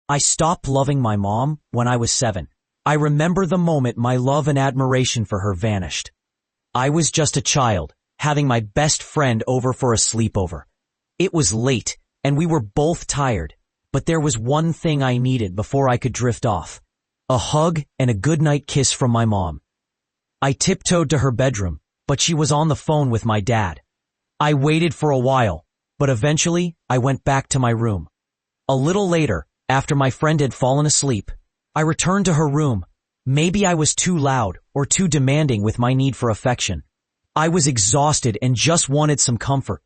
I stopped loving my mom when I was 7. I remember the moment my love and admiration for her vanished. I was just a child, having my best friend over for a sleepover. It was late, and we were both tired, but there was one thing I needed before I could drift off. A hug and a goodnight kiss from my mom. I tiptoed to her bedroom, but she was on the phone with my dad. I waited for a while, but eventually I went back to my room. A little later, after my friend had fallen asleep, I returned to her room. Maybe I was too loud or too demanding with my need for affection. I was exhausted and just wanted some comfort.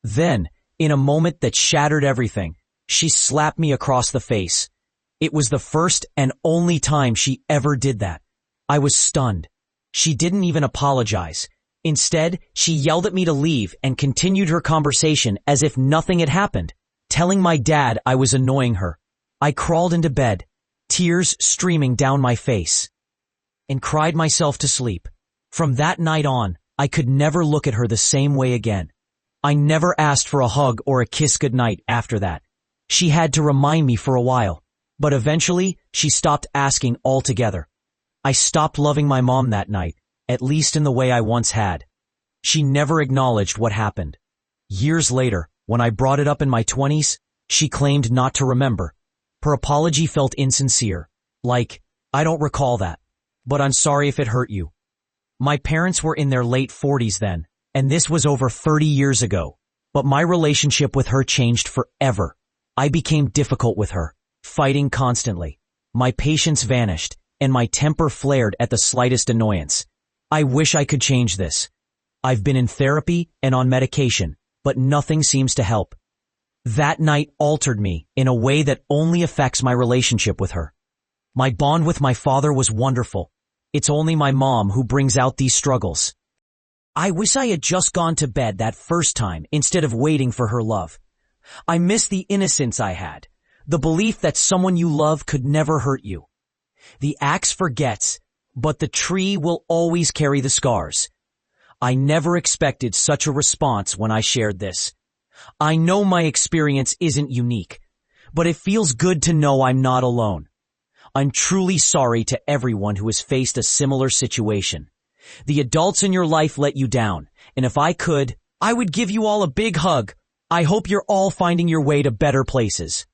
Then, in a moment that shattered everything, she slapped me across the face. It was the first and only time she ever did that. I was stunned. She didn't even apologize. Instead, she yelled at me to leave and continued her conversation as if nothing had happened, telling my dad I was annoying her. I crawled into bed, tears streaming down my face, and cried myself to sleep. From that night on, I could never look at her the same way again. I never asked for a hug or a kiss goodnight after that. She had to remind me for a while, but eventually she stopped asking altogether. I stopped loving my mom that night, at least in the way I once had. She never acknowledged what happened. Years later, when I brought it up in my 20s, she claimed not to remember. Her apology felt insincere, like, "I don't recall that, but I'm sorry if it hurt you." My parents were in their late 40s then, and this was over 30 years ago, but my relationship with her changed forever. I became difficult with her, fighting constantly. My patience vanished, and my temper flared at the slightest annoyance. I wish I could change this. I've been in therapy and on medication, but nothing seems to help. That night altered me in a way that only affects my relationship with her. My bond with my father was wonderful. It's only my mom who brings out these struggles. I wish I had just gone to bed that first time instead of waiting for her love. I miss the innocence I had, the belief that someone you love could never hurt you. The axe forgets, but the tree will always carry the scars. I never expected such a response when I shared this. I know my experience isn't unique, but it feels good to know I'm not alone. I'm truly sorry to everyone who has faced a similar situation. The adults in your life let you down, and if I could, I would give you all a big hug. I hope you're all finding your way to better places.